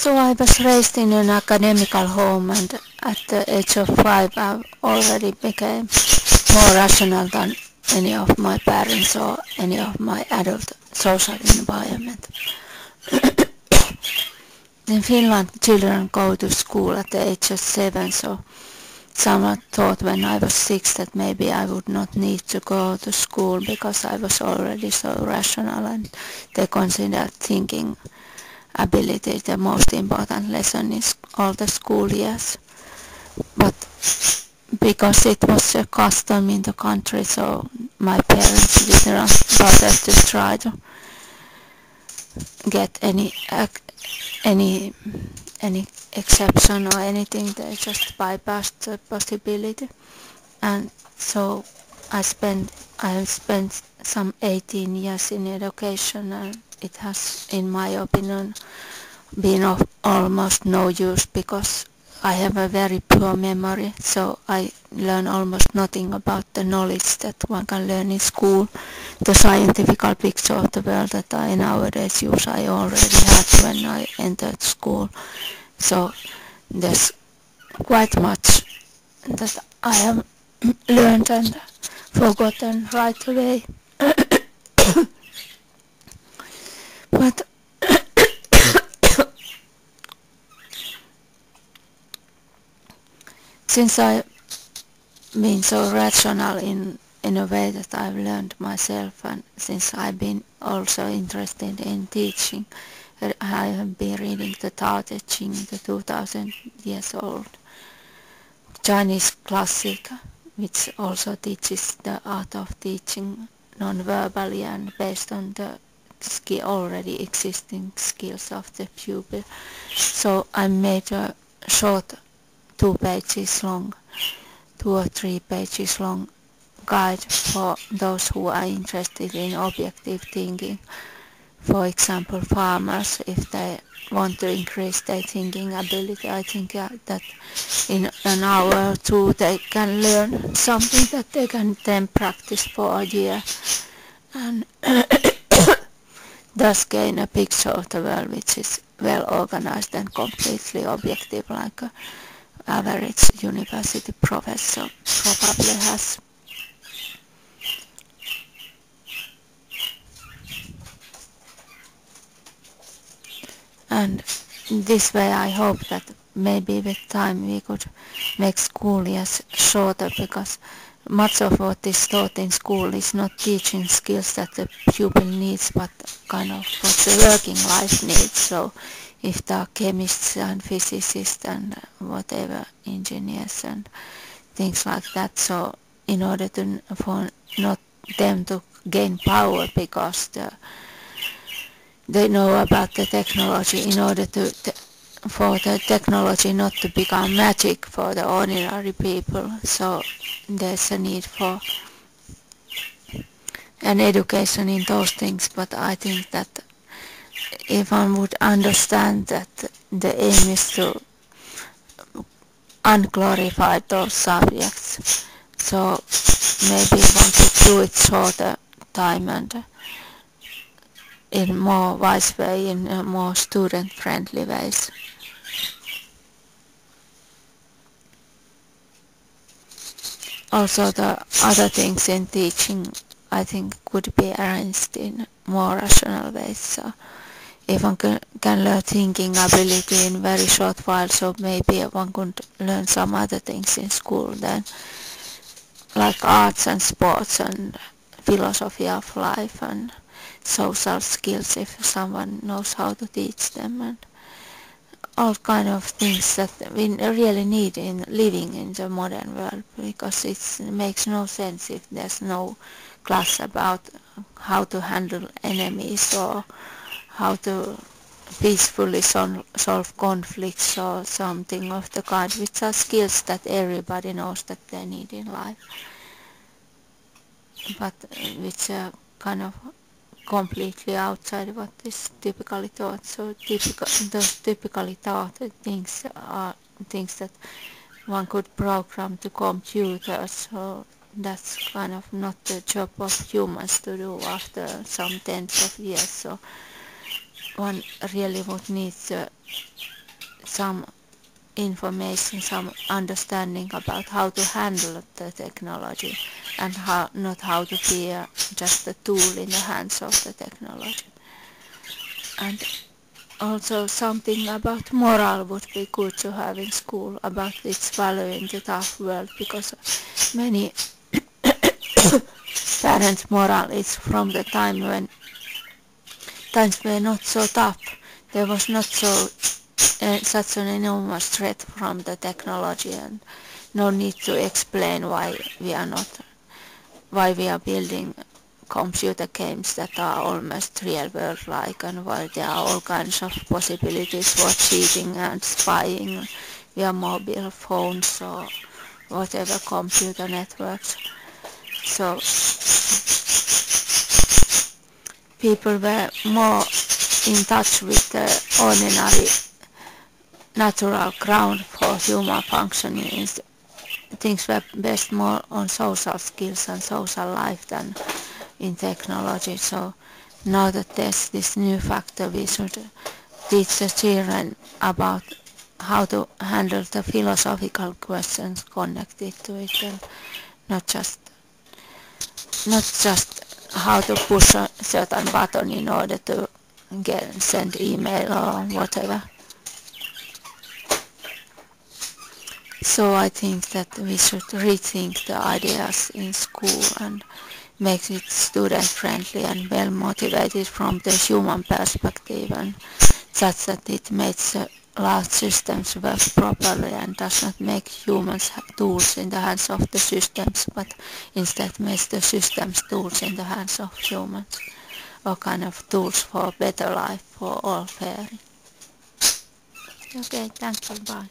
So I was raised in an academical home, and at the age of 5 I already became more rational than any of my parents or any of my adult social environment. In Finland, children go to school at the age of 7, so someone thought when I was 6 that maybe I would not need to go to school because I was already so rational, and they considered thinking ability the most important lesson in all the school years. But because it was a custom in the country, so my parents did not bother to try to get any exception or anything. They just bypassed the possibility, and so I have spent some 18 years in education, and it has, in my opinion, been of almost no use because I have a very poor memory, so I learn almost nothing about the knowledge that one can learn in school. The scientific picture of the world that I nowadays use I already had when I entered school. So there's quite much that I have learned and forgotten right away. But since I've been so rational in a way that I've learned myself, and since I've been also interested in teaching, I have been reading the Tao Te Ching, the 2000 years old Chinese classic, which also teaches the art of teaching non-verbally and based on the already existing skills of the pupil. So I made a short 2 pages long, 2 or 3 pages long guide for those who are interested in objective thinking. For example, farmers, if they want to increase their thinking ability, I think that in an hour or 2 they can learn something that they can then practice for a year, and thus gain a picture of the world which is well organized and completely objective, like an average university professor probably has. And this way I hope that maybe with time we could make school years shorter, because much of what is taught in school is not teaching skills that the pupil needs, but kind of what the working life needs. So if there are chemists and physicists and whatever, engineers and things like that, so in order to for not them to gain power because they know about the technology, in order for the technology not to become magic for the ordinary people. So there's a need for an education in those things, but I think that if one would understand that the aim is to unglorify those subjects, so maybe one could do it shorter time and in more wise way, in a more student-friendly ways. Also the other things in teaching I think could be arranged in more rational ways. So if one can learn thinking ability in very short while, so maybe one could learn some other things in school then, like arts and sports and philosophy of life and social skills if someone knows how to teach them, and all kind of things that we really need in living in the modern world, because it makes no sense if there's no class about how to handle enemies or how to peacefully solve conflicts or something of the kind, which are skills that everybody knows that they need in life, but which are kind of completely outside what is typically taught. So those typically taught things are things that one could program to computers, so that's kind of not the job of humans to do after some tens of years. So one really would need some information, some understanding about how to handle the technology and not how to be just a tool in the hands of the technology. And also something about moral would be good to have in school, about its value in the tough world, because many parents' moral is from the time when times were not so tough. There was not such an enormous threat from the technology, and no need to explain why we are building computer games that are almost real world like, and why there are all kinds of possibilities for cheating and spying via mobile phones or whatever computer networks. So people were more in touch with the ordinary natural ground for human functioning. Things were based more on social skills and social life than in technology. So now that there's this new factor, we should teach the children about how to handle the philosophical questions connected to it, and not just how to push a certain button in order to send email or whatever. So I think that we should rethink the ideas in school and make it student friendly and well motivated from the human perspective, and such that it makes the large systems work properly and does not make humans tools in the hands of the systems, but instead makes the systems tools in the hands of humans, or kind of tools for a better life for all fair. Okay, thanks, bye.